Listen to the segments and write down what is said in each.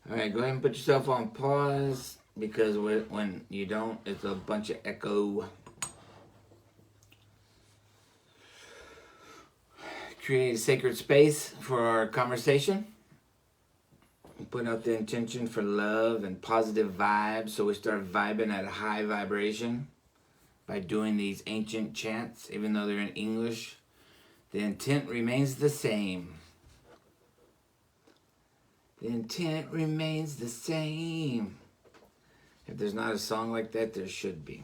All right, go ahead and put yourself on pause because when you don't, it's a bunch of echo. Create a sacred space for our conversation. Put out the intention for love and positive vibes, so we start vibing at a high vibration by doing these ancient chants, even though they're in English. The intent remains the same. The intent remains the same. If there's not a song like that, there should be.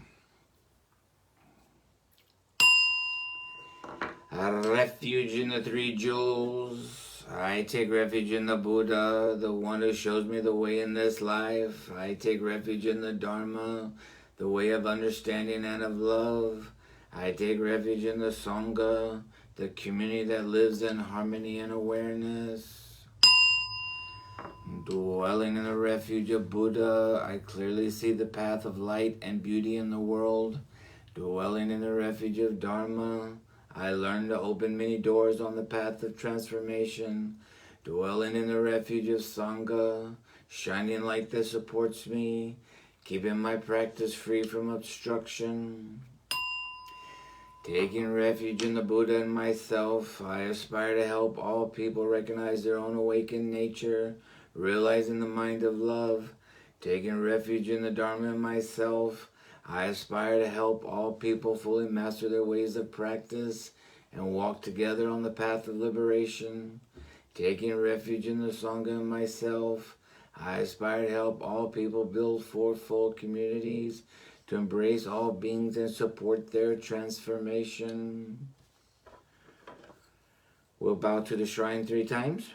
A refuge in the three jewels. I take refuge in the Buddha, the one who shows me the way in this life. I take refuge in the Dharma, the way of understanding and of love. I take refuge in the Sangha, the community that lives in harmony and awareness. Dwelling in the refuge of Buddha, I clearly see the path of light and beauty in the world. Dwelling in the refuge of Dharma, I learn to open many doors on the path of transformation. Dwelling in the refuge of Sangha, shining light that supports me, keeping my practice free from obstruction. Taking refuge in the Buddha and myself, I aspire to help all people recognize their own awakened nature, realizing the mind of love. Taking refuge in the Dharma and myself, I aspire to help all people fully master their ways of practice and walk together on the path of liberation. Taking refuge in the Sangha and myself, I aspire to help all people build fourfold communities to embrace all beings and support their transformation. We'll bow to the shrine 3 times.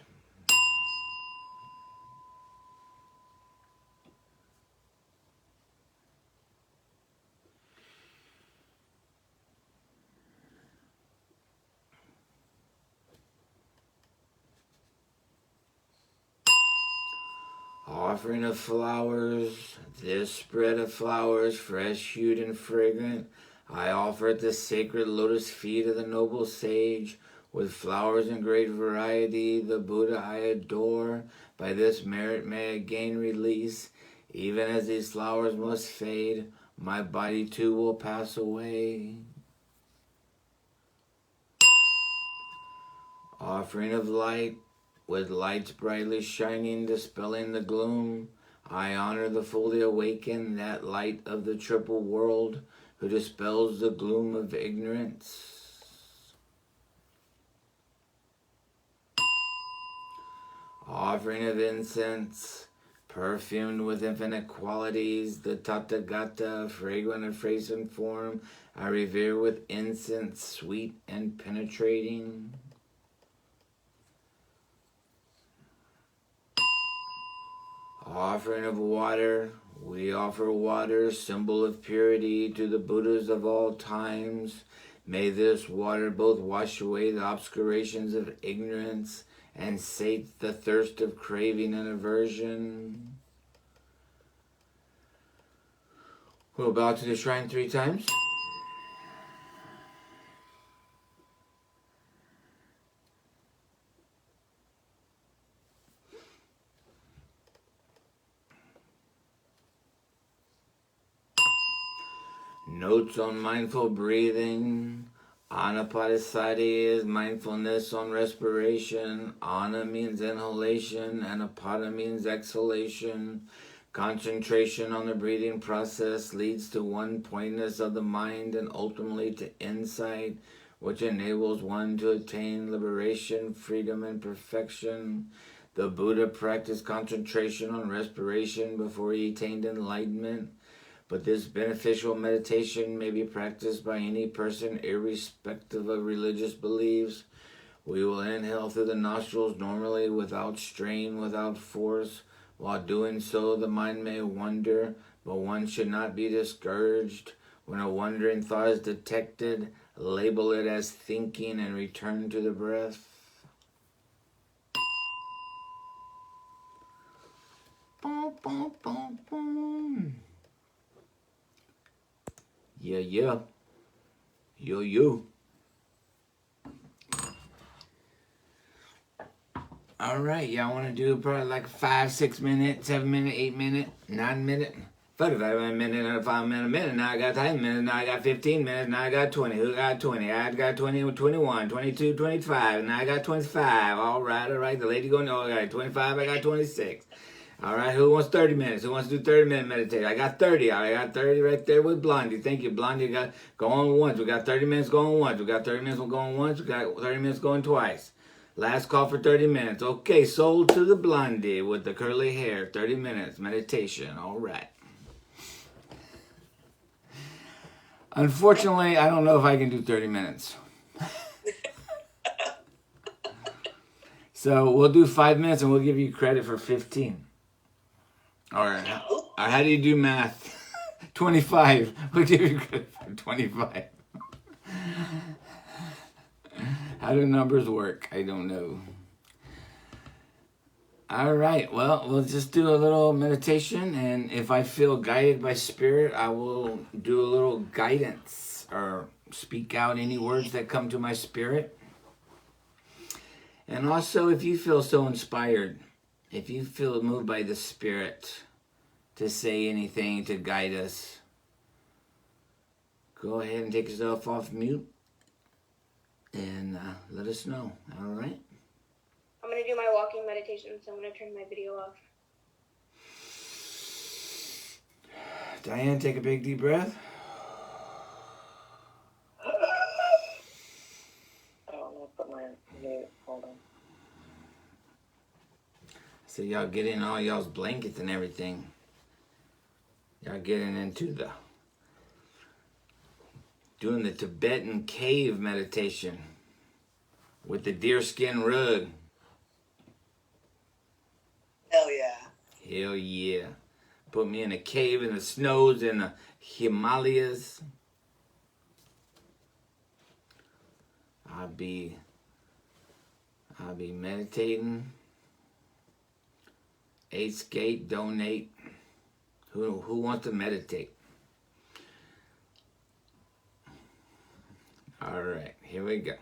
Offering of flowers, this spread of flowers, fresh hued and fragrant, I offer at the sacred lotus feet of the noble sage, with flowers in great variety, the Buddha I adore. By this merit may I gain release. Even as these flowers must fade, my body too will pass away. Offering of light, with lights brightly shining, dispelling the gloom, I honor the fully awakened, that light of the triple world, who dispels the gloom of ignorance. Offering of incense, perfumed with infinite qualities, the Tathagata, fragrant of face and form, I revere with incense, sweet and penetrating. Offering of water, we offer water, symbol of purity, to the Buddhas of all times. May this water both wash away the obscurations of ignorance and sate the thirst of craving and aversion. We'll bow to the shrine 3 times. Notes on mindful breathing. Anapadasati is mindfulness on respiration. Ana means inhalation and apada means exhalation. Concentration on the breathing process leads to one-pointedness of the mind and ultimately to insight, which enables one to attain liberation, freedom, and perfection. The Buddha practiced concentration on respiration before he attained enlightenment. But this beneficial meditation may be practiced by any person irrespective of religious beliefs. We will inhale through the nostrils normally, without strain, without force. While doing so, the mind may wander, but one should not be discouraged. When a wandering thought is detected, label it as thinking and return to the breath. Boom, boom, boom, boom. Yeah, yeah. Yo. All right, y'all want to do probably like 5, 6 minute, 7 minute, 8 minute, 9 minute, 45 minute, and a 5 minute, minute. Now I got 10 minutes. Now I got 15 minutes. Now I got 20. Who got 20? I got 20, 21, 22, 25. Now I got 25. All right. The lady going, oh, I got 25. I got 26. All right, who wants 30 minutes? Who wants to do 30-minute meditation? I got 30. I got 30 right there with Blondie. Thank you, Blondie. Got going once. We got 30 minutes going once. We got 30 minutes going once. We got 30 minutes going twice. Last call for 30 minutes. Okay, sold to the Blondie with the curly hair. 30 minutes meditation. All right. Unfortunately, I don't know if I can do 30 minutes. So we'll do 5 minutes and we'll give you credit for 15. All right. How do you do math? 25. We'll give you credit for 25. How do numbers work? I don't know. All right. Well, we'll just do a little meditation. And if I feel guided by spirit, I will do a little guidance or speak out any words that come to my spirit. And also, if you feel so inspired, if you feel moved by the Spirit to say anything to guide us, go ahead and take yourself off mute and let us know. All right? I'm going to do my walking meditation, so I'm going to turn my video off. Diane, take a big deep breath. I don't know, put my mute. Hold on. So y'all get in all y'all's blankets and everything. Y'all getting into doing the Tibetan cave meditation with the deerskin rug. Hell yeah. Hell yeah. Put me in a cave in the snows in the Himalayas. I'll be meditating. 8 skate, donate. Who wants to meditate? All right, here we go.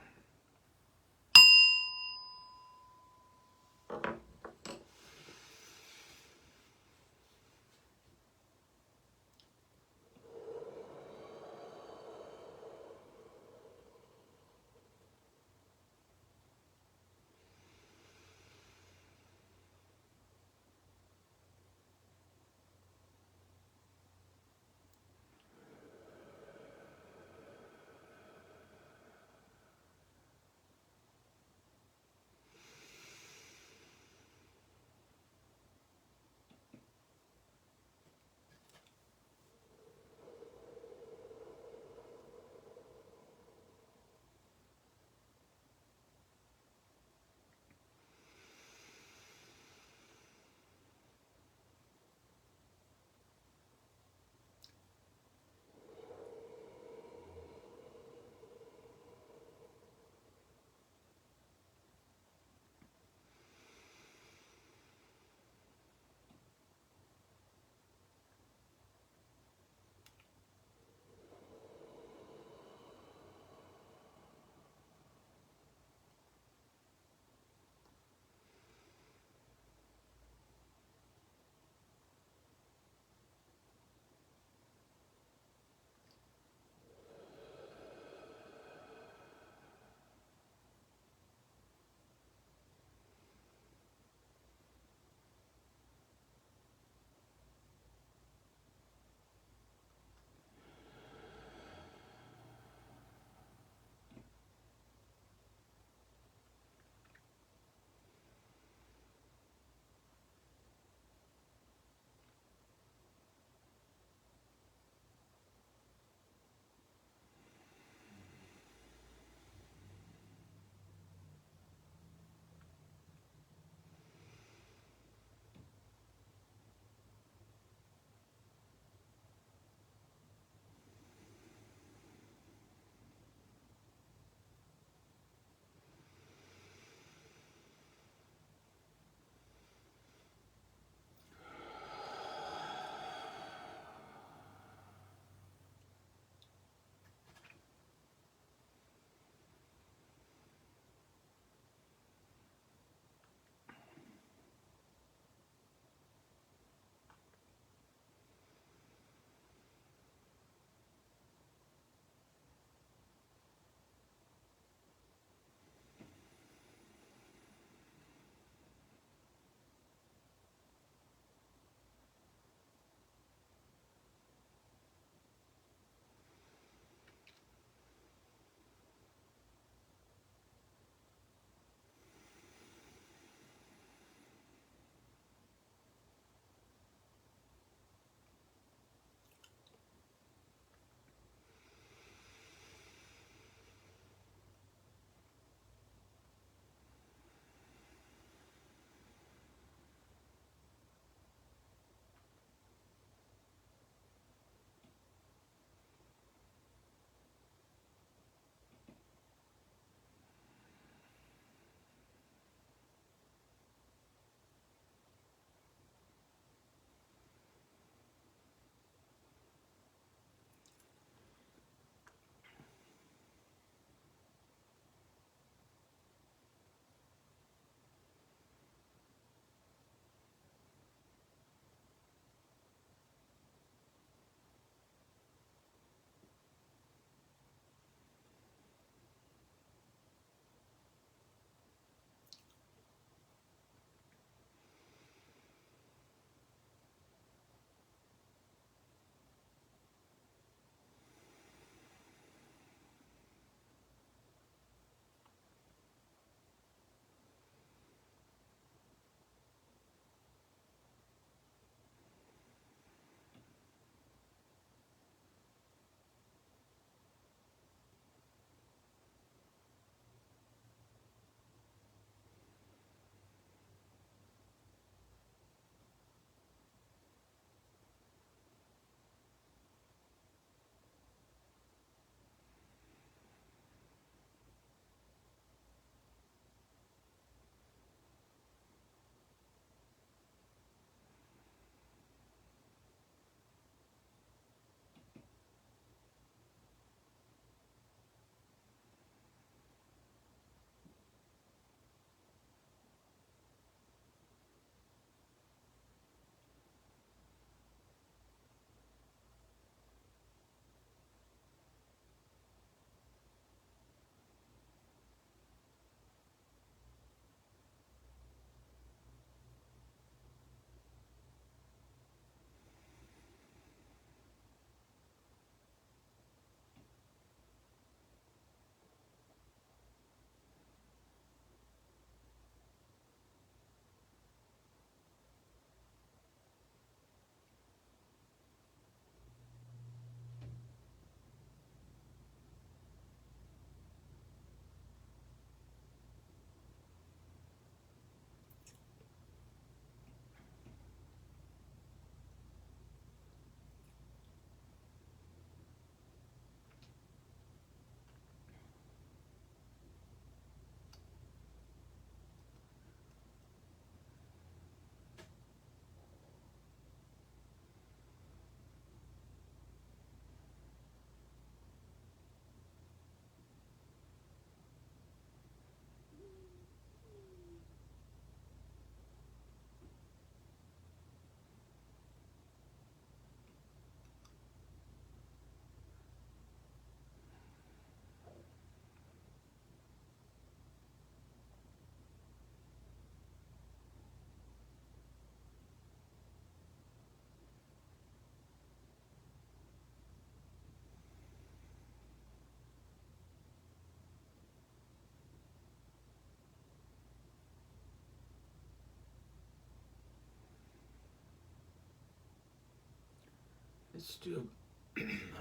Let's do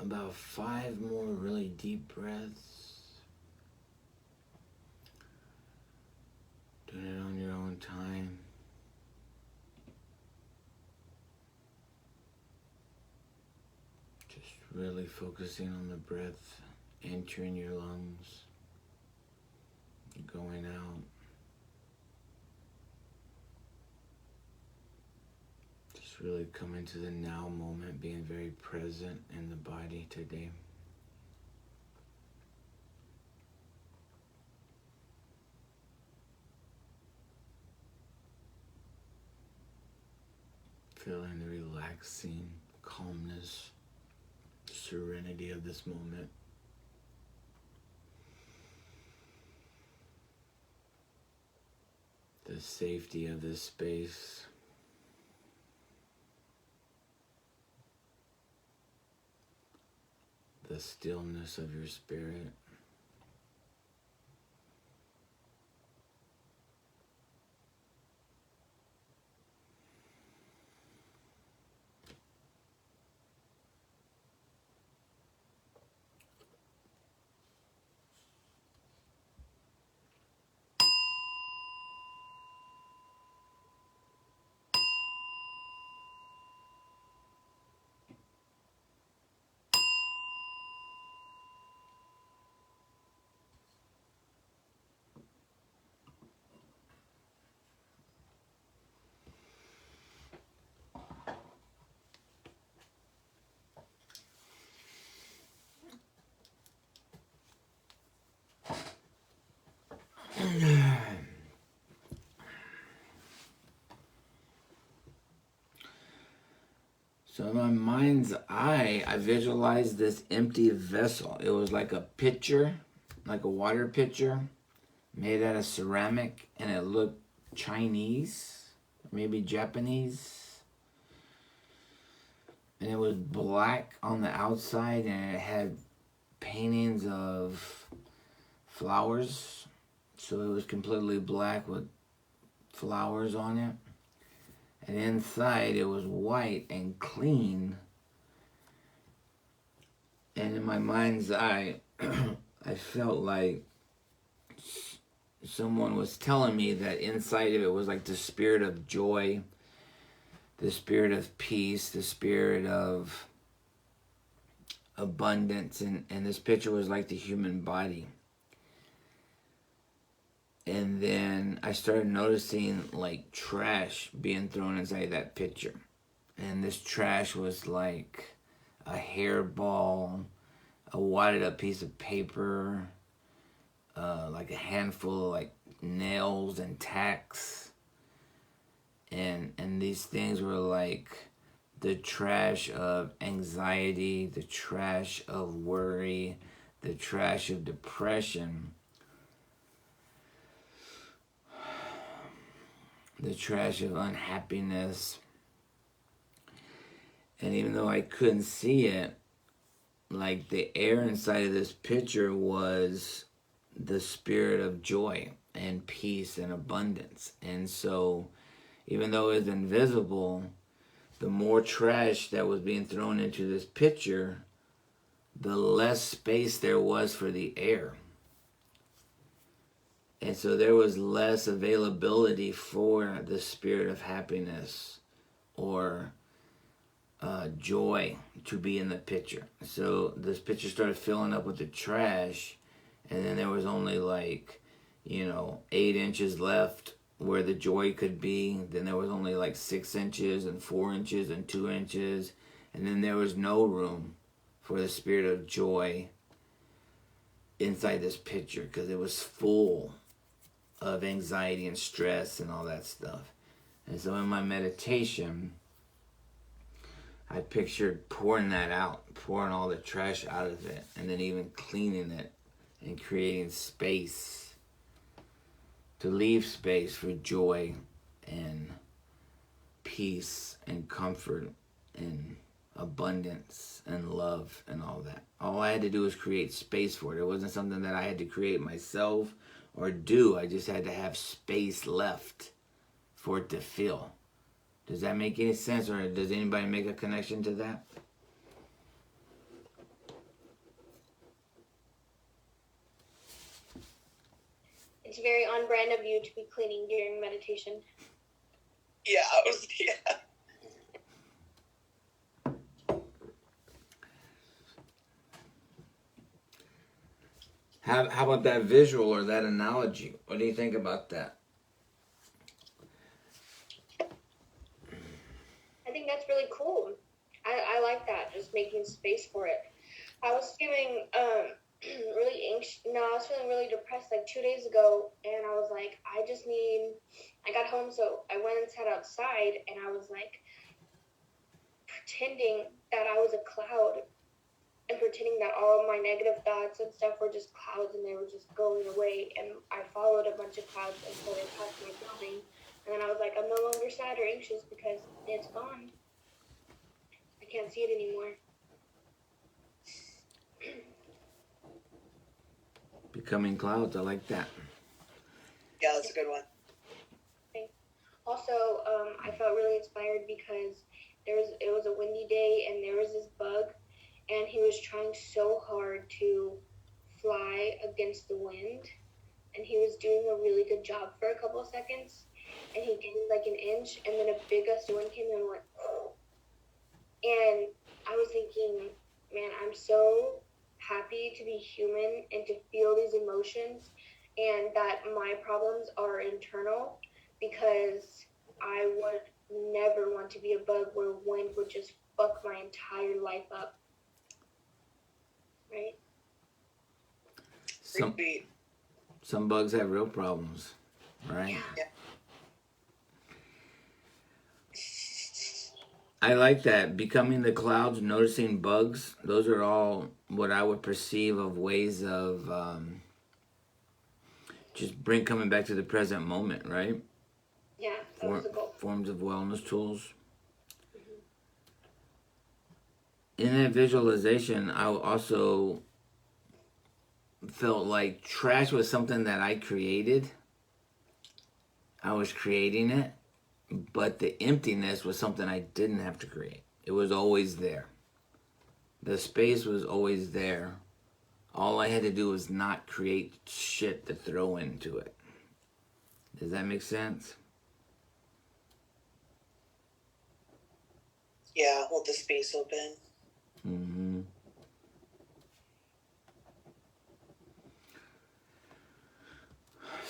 about 5 more really deep breaths. Doing it on your own time. Just really focusing on the breath entering your lungs, going out. Just really coming to the now moment, being very present in the body today. Feeling the relaxing calmness, serenity of this moment. The safety of this space. The stillness of your spirit. So in my mind's eye, I visualized this empty vessel. It was like a pitcher, like a water pitcher, made out of ceramic, and it looked Chinese, maybe Japanese. And it was black on the outside, and it had paintings of flowers. So it was completely black with flowers on it. And inside it was white and clean. And in my mind's eye, I felt like someone was telling me that inside of it was like the spirit of joy, the spirit of peace, the spirit of abundance. And this picture was like the human body. And then I started noticing like trash being thrown inside that picture. And this trash was like a hairball, a wadded up piece of paper, like a handful of like nails and tacks. And these things were like the trash of anxiety, the trash of worry, the trash of depression. The trash of unhappiness. And even though I couldn't see it, like the air inside of this picture was the spirit of joy and peace and abundance. And so even though it was invisible, the more trash that was being thrown into this picture, the less space there was for the air. And so there was less availability for the spirit of happiness or joy to be in the picture. So this picture started filling up with the trash, and then there was only like, 8 inches left where the joy could be. Then there was only like 6 inches and 4 inches and 2 inches. And then there was no room for the spirit of joy inside this picture because it was full of anxiety and stress and all that stuff. And so in my meditation, I pictured pouring that out, pouring all the trash out of it, and then even cleaning it and creating space to leave space for joy and peace and comfort and abundance and love and all that. All I had to do was create space for it. It wasn't something that I had to create myself or do. I just had to have space left for it to fill. Does that make any sense, or does anybody make a connection to that? It's very on brand of you to be cleaning during meditation. Yeah, it was, yeah. How about that visual or that analogy? What do you think about that? I think that's really cool. I like that, just making space for it. I was feeling really anxious. No, I was feeling really depressed like 2 days ago, and I was like, I got home, so I went and sat outside, and I was like pretending that I was a cloud and pretending that all of my negative thoughts and stuff were just clouds and they were just going away. And I followed a bunch of clouds until they passed my building. And then I was like, I'm no longer sad or anxious because it's gone. I can't see it anymore. Becoming clouds. I like that. Yeah, that's a good one. Also, I felt really inspired because it was a windy day and there was this bug and he was trying so hard to fly against the wind and he was doing a really good job for a couple of seconds and he did like an inch and then a big gust of wind came and went and I was thinking, man, I'm so happy to be human and to feel these emotions and that my problems are internal because I would never want to be a bug where wind would just fuck my entire life up. Right? Some bugs have real problems, right? Yeah. I like that. Becoming the clouds, noticing bugs. Those are all what I would perceive of ways of just coming back to the present moment, right? Yeah, that was the goal. Forms of wellness tools. In that visualization, I also felt like trash was something that I created. I was creating it, but the emptiness was something I didn't have to create. It was always there. The space was always there. All I had to do was not create shit to throw into it. Does that make sense? Yeah, hold the space open. Mm-hmm.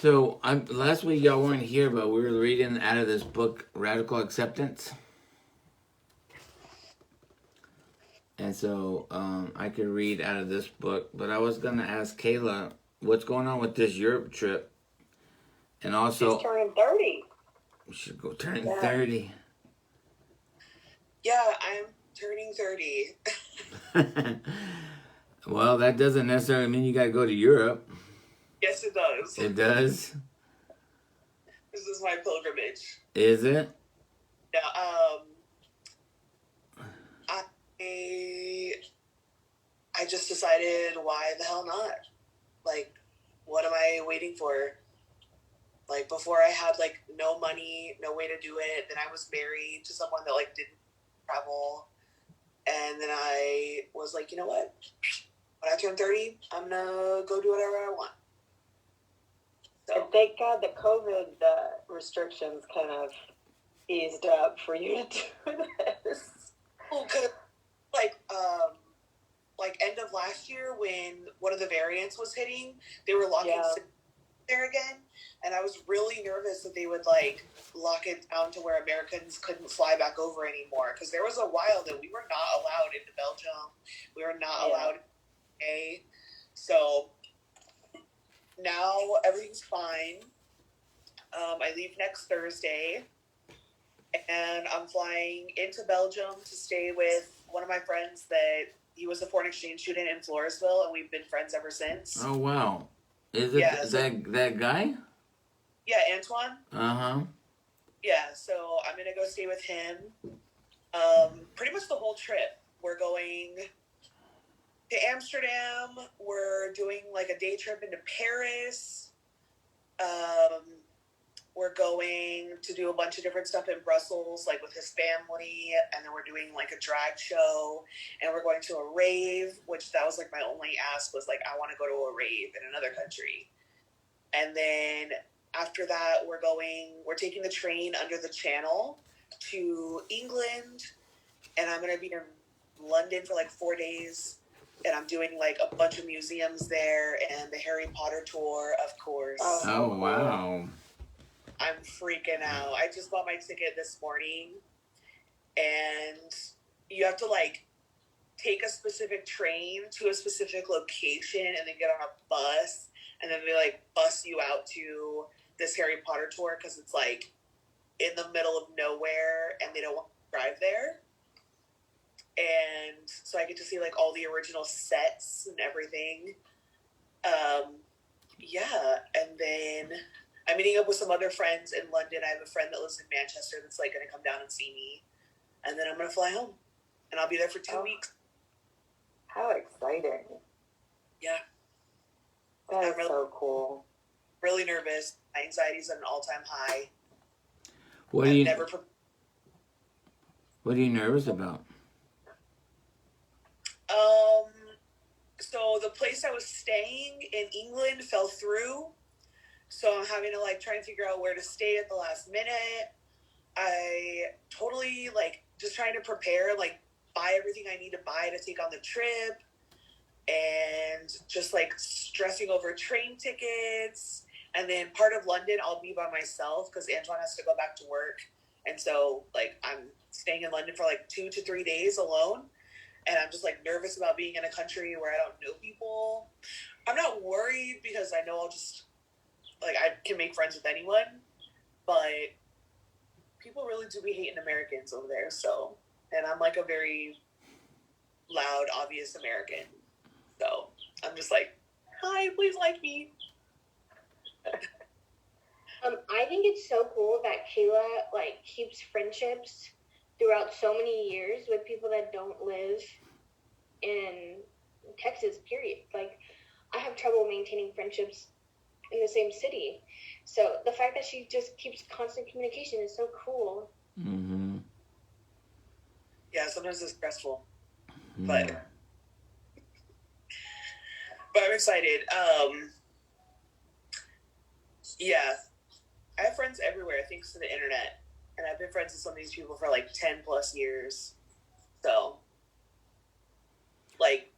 So last week y'all weren't here, but we were reading out of this book, Radical Acceptance. And so I could read out of this book, but I was going to ask Kayla, what's going on with this Europe trip? And also... She's turning 30. We should go turning 30. Yeah, I'm turning 30. Well, that doesn't necessarily mean you got to go to Europe. Yes, it does. It does? This is my pilgrimage. Is it? Yeah, I just decided, why the hell not? Like, what am I waiting for? Like, before I had, like, no money, no way to do it. Then I was married to someone that, like, didn't travel. And then I was like, you know what? When I turn 30, I'm gonna go do whatever I want. So. And thank God the COVID restrictions kind of eased up for you to do this. Well, cause like end of last year when one of the variants was hitting, they were locking there again, and I was really nervous that they would like lock it down to where Americans couldn't fly back over anymore. Because there was a while that we were not allowed into Belgium, we were not allowed. So now everything's fine. I leave next Thursday, and I'm flying into Belgium to stay with one of my friends that he was a foreign exchange student in Floresville, and we've been friends ever since. Oh, wow. Is it that guy? Yeah, Antoine. Uh-huh. Yeah, so I'm going to go stay with him. Pretty much the whole trip. We're going to Amsterdam. We're doing like a day trip into Paris. We're going to do a bunch of different stuff in Brussels, like with his family, and then we're doing like a drag show, and we're going to a rave, which that was like my only ask was like, I want to go to a rave in another country. And then after that, we're taking the train under the channel to England, and I'm going to be in London for like 4 days, and I'm doing like a bunch of museums there and the Harry Potter tour, of course. Oh, wow. I'm freaking out. I just bought my ticket this morning, and you have to like take a specific train to a specific location and then get on a bus, and then they like bus you out to this Harry Potter tour because it's like in the middle of nowhere and they don't want to drive there. And so I get to see like all the original sets and everything. Yeah, and then I'm meeting up with some other friends in London. I have a friend that lives in Manchester that's like going to come down and see me, and then I'm going to fly home, and I'll be there for 2 weeks. How exciting! Yeah, That is so cool. Really nervous. My anxiety's at an all-time high. What are you nervous about? So the place I was staying in England fell through. So I'm having to like try and figure out where to stay at the last minute. I totally like just trying to prepare, like buy everything I need to buy to take on the trip, and just like stressing over train tickets. And then part of London I'll be by myself because Antoine has to go back to work. And so like I'm staying in London for like 2 to 3 days alone. And I'm just like nervous about being in a country where I don't know people. I'm not worried because I know I'll just like I can make friends with anyone, but people really do be hating Americans over there. So, and I'm like a very loud, obvious American. So I'm just like, hi, please like me. I think it's so cool that Kayla like keeps friendships throughout so many years with people that don't live in Texas, period. Like, I have trouble maintaining friendships in the same city. So the fact that she just keeps constant communication is so cool. Mm-hmm. Yeah, sometimes it's stressful. Yeah. But I'm excited. Yeah, I have friends everywhere thanks to the internet. And I've been friends with some of these people for like 10 plus years. So, like,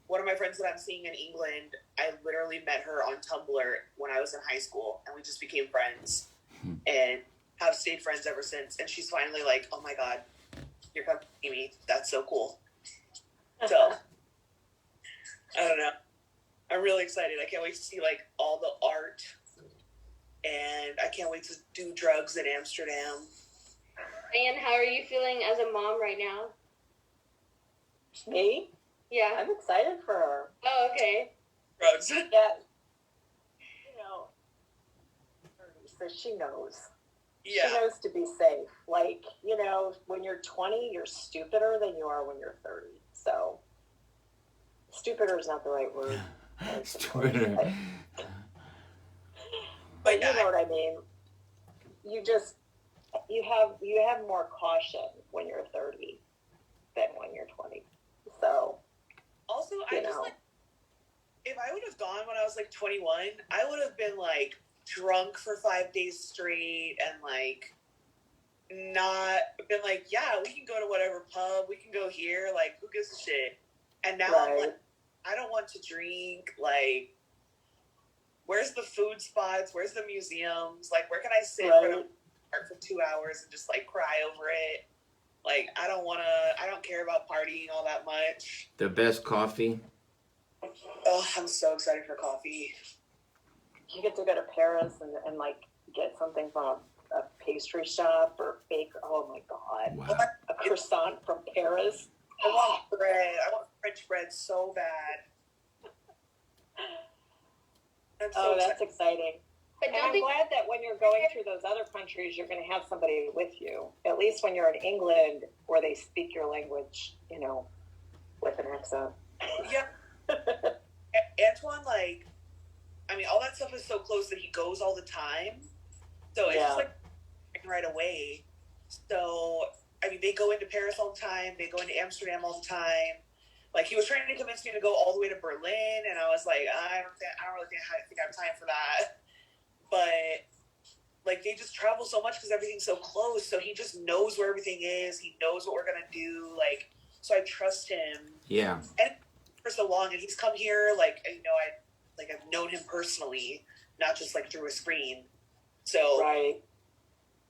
one of my friends that I'm seeing in England, I literally met her on Tumblr when I was in high school, and we just became friends and have stayed friends ever since. And she's finally like, oh my God, you're coming to see me. That's so cool. So, I don't know. I'm really excited. I can't wait to see like all the art, and I can't wait to do drugs in Amsterdam. And how are you feeling as a mom right now? Me? Yeah. I'm excited for her. Oh, okay. Drugs. Yeah. You know, so she knows. Yeah. She knows to be safe. Like, you know, when you're 20, you're stupider than you are when you're 30. So, stupider is not the right word. Stupider. But you know what I mean. You have more caution when you're 30 than when you're 20. So also, I just like, if I would have gone when I was like 21, I would have been like drunk for 5 days straight and like not been like, yeah, we can go to whatever pub, we can go here, like who gives a shit? And now I'm like, I don't want to drink. Like, where's the food spots? Where's the museums? Like, where can I sit for 2 hours and just like cry over it? Like, I don't care about partying all that much. The best coffee. Oh, I'm so excited for coffee. You get to go to Paris and like get something from a pastry shop or baker. Oh my God. Wow. A croissant from Paris. I want bread. I want French bread so bad. That's exciting. But and I'm glad that when you're going through those other countries, you're going to have somebody with you. At least when you're in England, where they speak your language, you know, with an accent. Yeah. Antoine, like, I mean, all that stuff is so close that he goes all the time. So it's just like right away. So, I mean, they go into Paris all the time. They go into Amsterdam all the time. Like, he was trying to convince me to go all the way to Berlin, and I was like, I don't really think I have time for that. But like, they just travel so much because everything's so close. So he just knows where everything is. He knows what we're gonna do. Like, so I trust him. Yeah. And for so long, and he's come here. Like, you know, I've known him personally, not just like through a screen. So Right.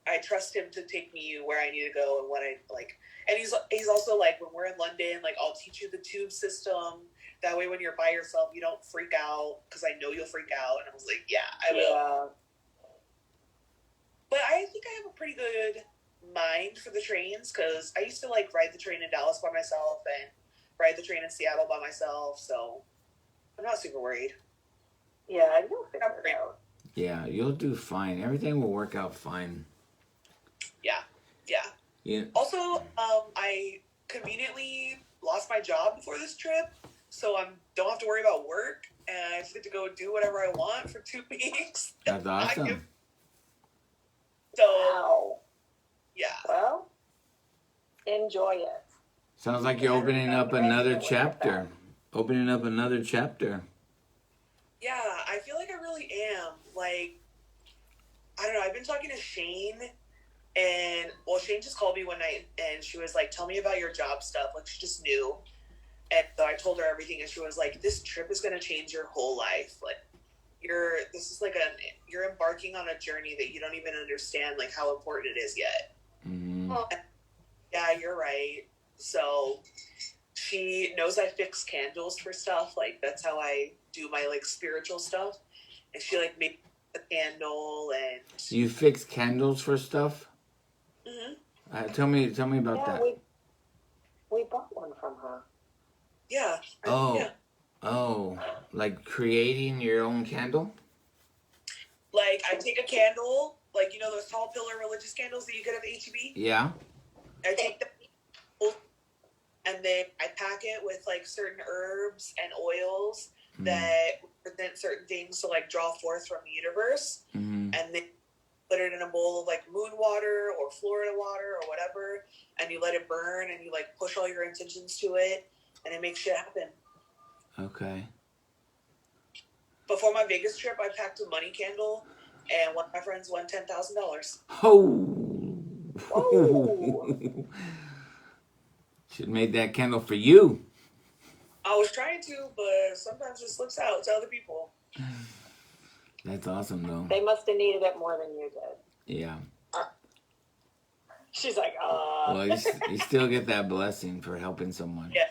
I trust him to take me where I need to go and what I like. And he's also like, when we're in London, like, I'll teach you the tube system. That way, when you're by yourself, you don't freak out, because I know you'll freak out. And I was like, yeah, I will. Yeah. But I think I have a pretty good mind for the trains, because I used to like ride the train in Dallas by myself and ride the train in Seattle by myself. So I'm not super worried. Yeah, you'll figure it out. Yeah, you'll do fine. Everything will work out fine. Yeah. Yeah. Yeah. Also, I conveniently lost my job before this trip, so I don't have to worry about work, and I just get to go do whatever I want for 2 weeks. That's awesome. So, Wow. yeah. Well, enjoy it. Sounds like you're opening up another chapter. Opening up another chapter. Yeah, I feel like I really am. Like, I don't know, I've been talking to Shane, and, well, Shane just called me one night, and she was like, tell me about your job stuff. Like, she just knew. And so I told her everything, and she was like, this trip is going to change your whole life. Like, you're embarking on a journey that you don't even understand, like, how important it is yet. Mm-hmm. Oh, Yeah, you're right. So she knows I fix candles for stuff. Like, that's how I do my, like, spiritual stuff. And she, like, made a candle, and You fix candles for stuff? Mhm. Tell me about Yeah, that. we bought one from her. Yeah. Oh. Yeah. Oh, like creating your own candle? Like, I take a candle, like, you know those tall pillar religious candles that you get at the HEB? Yeah. I take them, and then I pack it with, like, certain herbs and oils that represent certain things to, like, draw forth from the universe. Mm-hmm. And then put it in a bowl of, like, moon water or Florida water or whatever, and you let it burn, and you, like, push all your intentions to it, and it makes shit happen. Okay. Before my Vegas trip, I packed a money candle, and one of my friends won $10,000. Oh. Should have made that candle for you. I was trying to, but sometimes it slips out to other people. That's awesome, though. They must have needed it more than you did. Yeah. She's like, Well, you still get that blessing for helping someone. Yeah,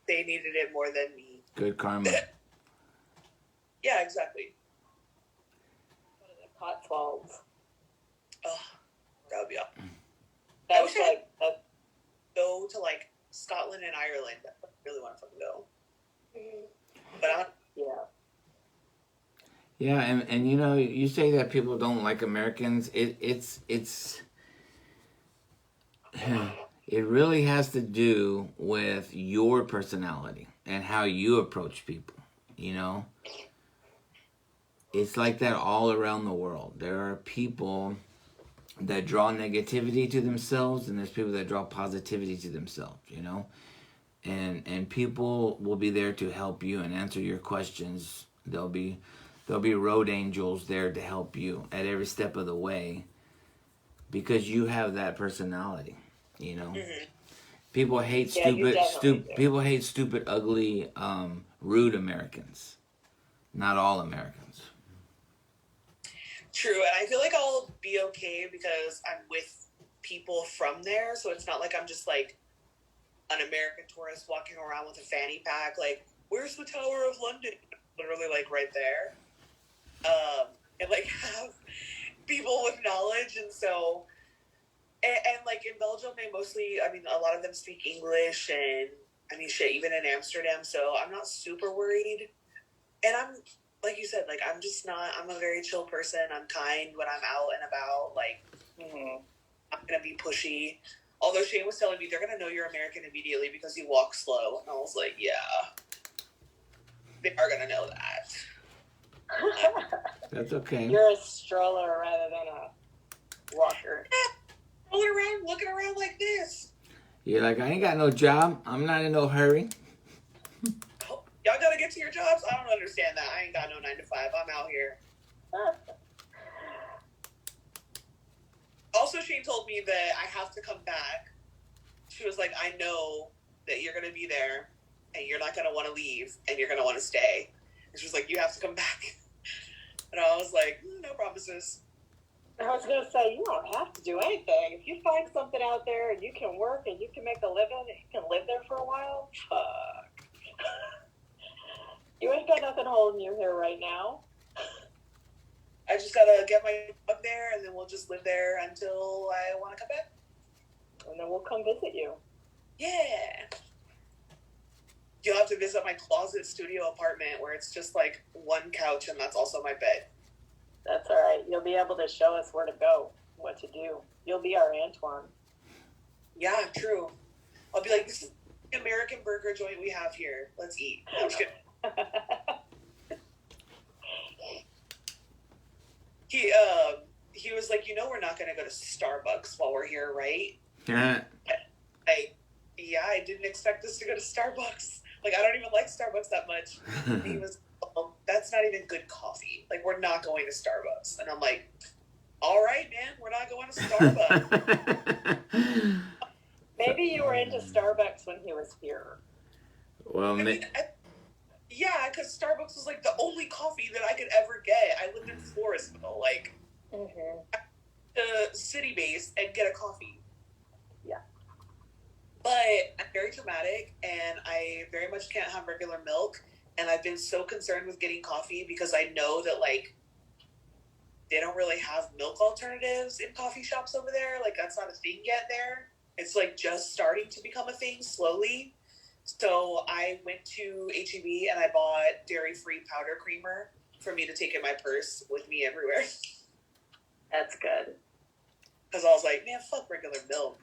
they needed it more than me. Good karma. Yeah, exactly. What are the Cotswolds? Oh, that would be awesome. That I was wish I like, that, Go to, like, Scotland and Ireland. I really want to fucking go. But yeah. Yeah, and you know, you say that people don't like Americans. It's it really has to do with your personality and how you approach people, you know? It's like that all around the world. There are people that draw negativity to themselves, and there's people that draw positivity to themselves, you know? And people will be there to help you and answer your questions. There'll be road angels there to help you at every step of the way, because you have that personality, you know. Mm-hmm. People hate people hate stupid, ugly, rude Americans. Not all Americans. True, and I feel like I'll be okay because I'm with people from there, so it's not like I'm just, like, an American tourist walking around with a fanny pack, like, where's the Tower of London? Literally, like, right there. And, like, have people with knowledge, and so, and like, in Belgium, they mostly, I mean, a lot of them speak English, and, I mean, shit, even in Amsterdam, so I'm not super worried. And I'm, like you said, like, I'm just not, I'm a very chill person. I'm kind when I'm out and about, like, I'm gonna be pushy. Although Shane was telling me they're gonna know you're American immediately because you walk slow. And I was like, yeah, they are gonna know that. That's okay. You're a stroller rather than a walker. Looking around like this. You're like, I ain't got no job. I'm not in no hurry. get to your jobs? I don't understand that. I ain't got no 9 to 5. I'm out here. Also, Shane told me that I have to come back. She was like, I know that you're going to be there and you're not going to want to leave and you're going to want to stay. And she was like, you have to come back. And I was like, no promises. I was going to say, you don't have to do anything. If you find something out there and you can work and you can make a living and you can live there for a while, fuck. You ain't got nothing holding you here right now. I just got to get my up there and then we'll just live there until I want to come back. And then we'll come visit you. Yeah. You'll have to visit my closet studio apartment where it's just like one couch and that's also my bed. That's all right. You'll be able to show us where to go, what to do. You'll be our Antoine. Yeah, true. I'll be like, this is the American burger joint we have here. Let's eat. No, I'm just kidding. He was like, we're not going to go to Starbucks while we're here, right? Yeah, I didn't expect us to go to Starbucks. Like, I don't even like Starbucks that much. And he was, that's not even good coffee. Like, we're not going to Starbucks. And I'm like, all right, man, we're not going to Starbucks. Maybe you were into Starbucks when he was here. Well, yeah, because Starbucks was like the only coffee that I could ever get. I lived in Floresville, like, the city base, and get a coffee. Yeah. But I'm very dramatic, and I very much can't have regular milk. And I've been so concerned with getting coffee because I know that, like, they don't really have milk alternatives in coffee shops over there. Like, that's not a thing yet there. It's, like, just starting to become a thing slowly. So I went to H-E-B and I bought dairy-free powder creamer for me to take in my purse with me everywhere. That's good. Because I was like, man, fuck regular milk.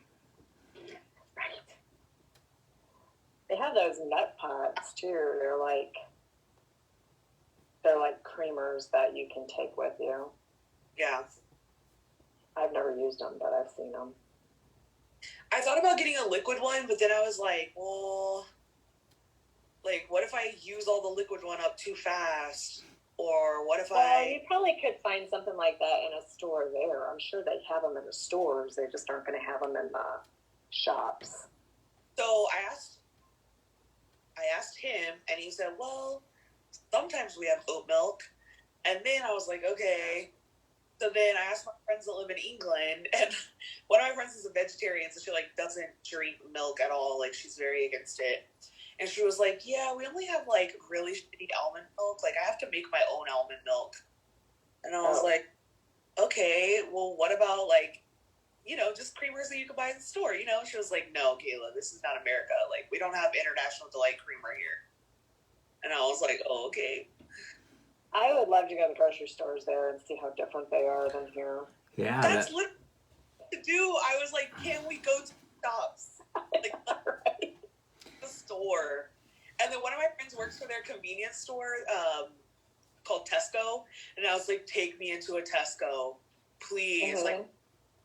Right. They have those nut pods too. They're like creamers that you can take with you. Yeah. I've never used them, but I've seen them. I thought about getting a liquid one, but then I was like, well, like, what if I use all the liquid one up too fast? Or what if you probably could find something like that in a store there. I'm sure they have them in the stores. They just aren't going to have them in the shops. So I asked him, and he said, well, sometimes we have oat milk. And then I was like, okay. So then I asked my friends that live in England, and one of my friends is a vegetarian, so she, like, doesn't drink milk at all. Like, she's very against it. And she was like, yeah, we only have, like, really shitty almond milk. Like, I have to make my own almond milk. And I was like, okay, well, what about, like, just creamers that you can buy in the store, She was like, no, Kayla, this is not America. Like, we don't have International Delight creamer here. And I was like, oh, okay. I would love to go to the grocery stores there and see how different they are than here. Yeah. That's literally what to do. I was like, can we go to shops? Like, right. The store. And then one of my friends works for their convenience store called Tesco. And I was like, take me into a Tesco, please. Mm-hmm.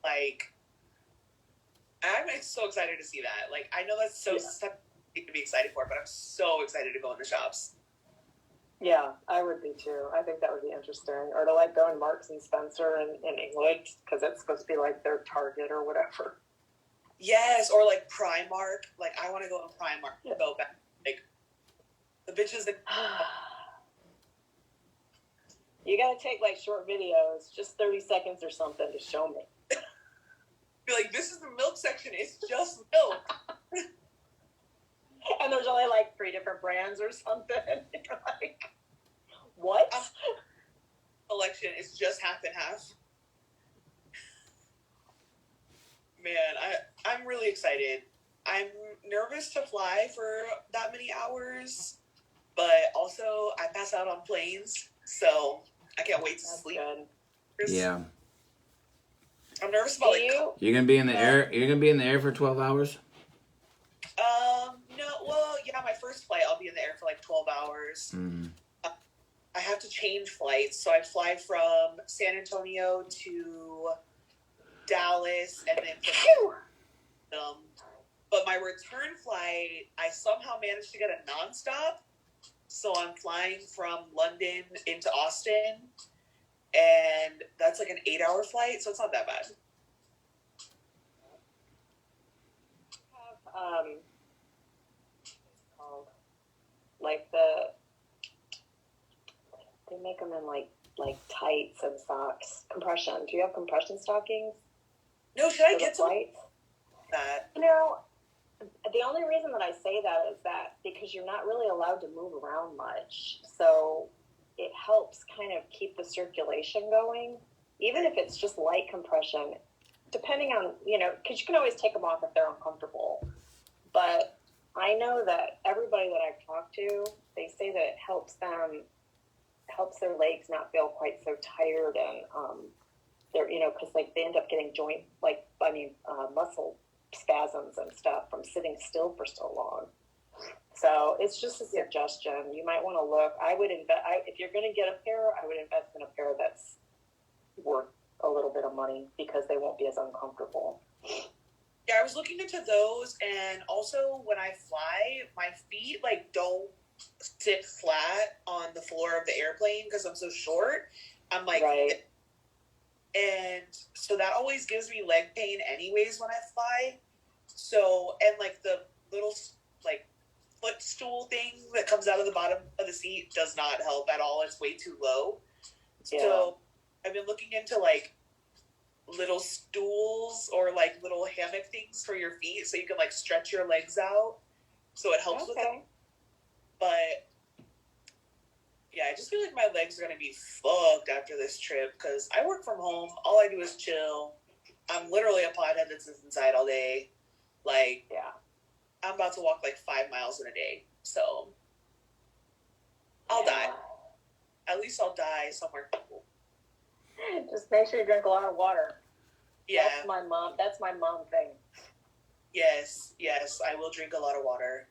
Like, I'm so excited to see that. Like, I know that's so something to be excited for, but I'm so excited to go in the shops. Yeah, I would be too. I think that would be interesting. Or to, like, go in Marks and Spencer in England, because it's supposed to be like their Target or whatever. Yes, or like Primark. Like, I want to go in Primark. Yeah. Go back. Like, the bitches that. You gotta take, like, short videos, just 30 seconds or something to show me. Be like, this is the milk section. It's just milk. And there's only, like, 3 different brands or something. You're like, what? Selection is just half and half. Man, I'm really excited. I'm nervous to fly for that many hours, but also I pass out on planes, so I can't wait to sleep. Good. Yeah. I'm nervous about You're gonna be in the air. You're gonna be in the air for 12 hours. No. Well, yeah, my first flight I'll be in the air for like 12 hours. Mm. I have to change flights, so I fly from San Antonio to Dallas, and then but my return flight, I somehow managed to get a nonstop. So I'm flying from London into Austin, and that's like an 8-hour flight, so it's not that bad. Called like they make them in like tights and socks. Compression. Do you have compression stockings? No, should I for the get some flights? that? You know, the only reason that I say that is that because you're not really allowed to move around much, so it helps kind of keep the circulation going, even if it's just light compression. Depending on, because you can always take them off if they're uncomfortable. But I know that everybody that I've talked to, they say that it helps their legs not feel quite so tired, and they're, because like they end up getting muscle spasms and stuff from sitting still for so long. So it's just a suggestion. You might want to look. I would invest. If you're going to get a pair, I would invest in a pair that's worth a little bit of money because they won't be as uncomfortable. Yeah, I was looking into those, and also when I fly, my feet don't sit flat on the floor of the airplane because I'm so short. I'm like, right. And so that always gives me leg pain anyways when I fly. So, and like the little footstool thing that comes out of the bottom of the seat does not help at all. It's way too low. Yeah. So I've been looking into little stools or little hammock things for your feet so you can stretch your legs out. So it helps with it. But yeah, I just feel like my legs are going to be fucked after this trip because I work from home. All I do is chill. I'm literally a pothead that sits inside all day. I'm about to walk 5 miles in a day. So I'll die. At least I'll die somewhere cool. Just make sure you drink a lot of water. Yeah. That's my mom thing. Yes, I will drink a lot of water.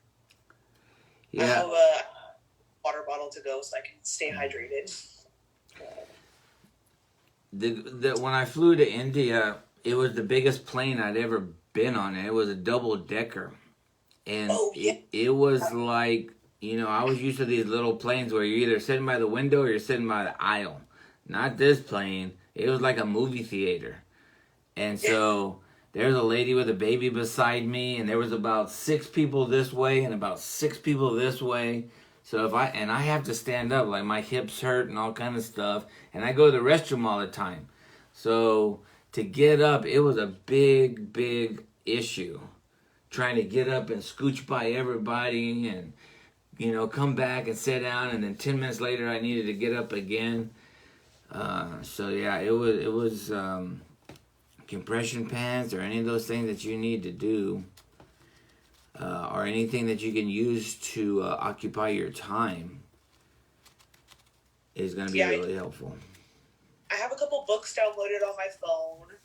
Yeah. I have a water bottle to go so I can stay hydrated. When I flew to India, it was the biggest plane I'd ever been on. It was a double-decker. And it was like, I was used to these little planes where you're either sitting by the window or you're sitting by the aisle. Not this plane. It was like a movie theater. And so there's a lady with a baby beside me, and there was about 6 people this way and about 6 people this way. So I have to stand up, my hips hurt and all kind of stuff, and I go to the restroom all the time. So to get up, it was a big issue. Trying to get up and scooch by everybody and, come back and sit down, and then 10 minutes later I needed to get up again. It was compression pants or any of those things that you need to do, or anything that you can use to occupy your time is going to be really helpful. I have a couple books downloaded on my phone,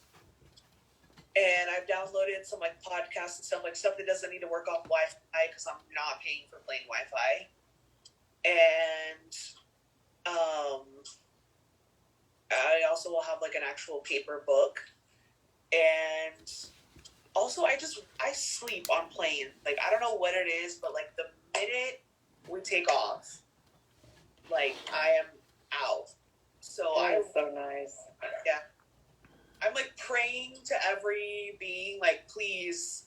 and I've downloaded some podcasts and stuff that doesn't need to work off Wi-Fi because I'm not paying for plain Wi-Fi. And I also will have an actual paper book. And also I sleep on plane. I don't know what it is, but the minute we take off, I am out. So that is so nice. Yeah. I'm praying to every being, please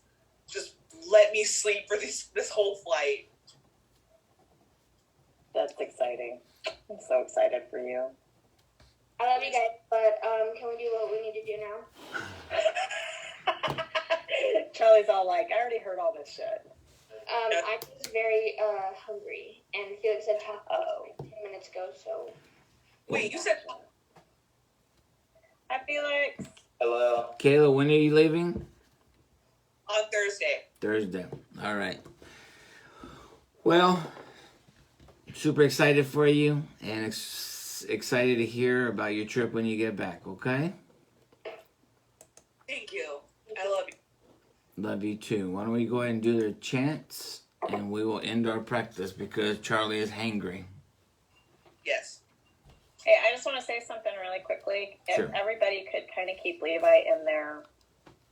just let me sleep for this whole flight. That's exciting. I'm so excited for you. I love you guys, but can we do what we need to do now? Charlie's all I already heard all this shit. I'm just very hungry, and Felix had talked 10 minutes ago, so... Wait, you said... Hi, Felix. Hello. Kayla, when are you leaving? On Thursday. All right. Well, super excited for you, and excited to hear about your trip when you get back, okay? Thank you. I love you. Love you too. Why don't we go ahead and do the chants, and we will end our practice because Charlie is hangry. Yes. Hey, I just want to say something really quickly. Sure. If everybody could kind of keep Levi in their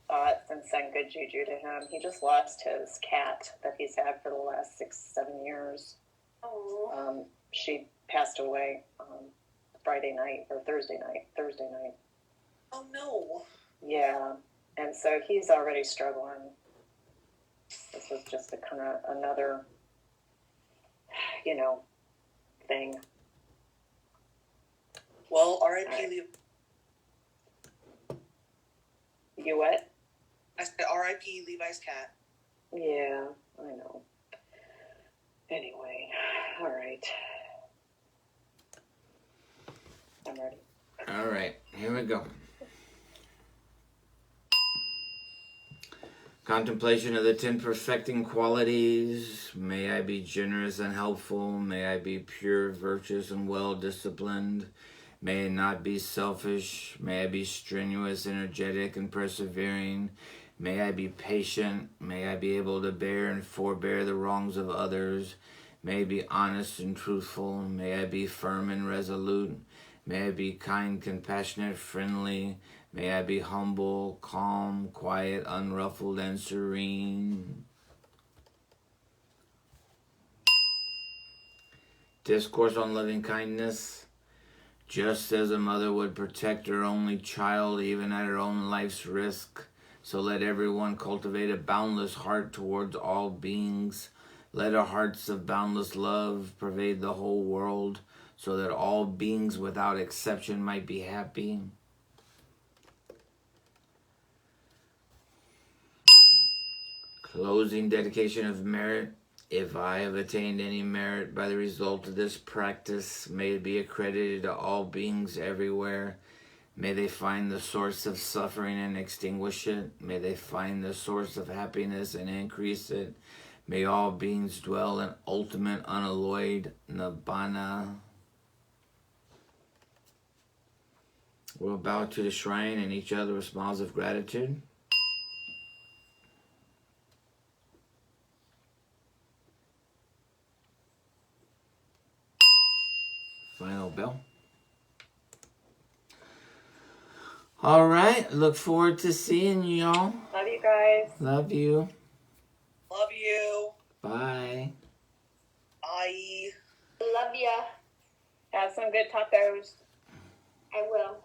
thoughts and send good juju to him. He just lost his cat that he's had for the last 6-7 years. Oh. She passed away Thursday night. Oh no. Yeah, and so he's already struggling. This was just a kind of another, thing. Well, R.I.P. Right. Levi. You what? I said R.I.P. Levi's cat. Yeah, I know. Anyway, all right. I'm ready. All right, here we go. Contemplation of the 10 perfecting qualities. May I be generous and helpful. May I be pure, virtuous, and well-disciplined. May I not be selfish. May I be strenuous, energetic, and persevering. May I be patient. May I be able to bear and forbear the wrongs of others. May I be honest and truthful. May I be firm and resolute. May I be kind, compassionate, friendly. May I be humble, calm, quiet, unruffled, and serene. Discourse on loving kindness. Just as a mother would protect her only child even at her own life's risk, so let everyone cultivate a boundless heart towards all beings. Let our hearts of boundless love pervade the whole world, so that all beings without exception might be happy. Closing dedication of merit. If I have attained any merit by the result of this practice, may it be accredited to all beings everywhere. May they find the source of suffering and extinguish it. May they find the source of happiness and increase it. May all beings dwell in ultimate unalloyed nibbana. We'll bow to the shrine and each other with smiles of gratitude. Final bell. All right. Look forward to seeing y'all. Love you guys. Love you. Love you. Bye. Bye. Love ya. Have some good tacos. I will.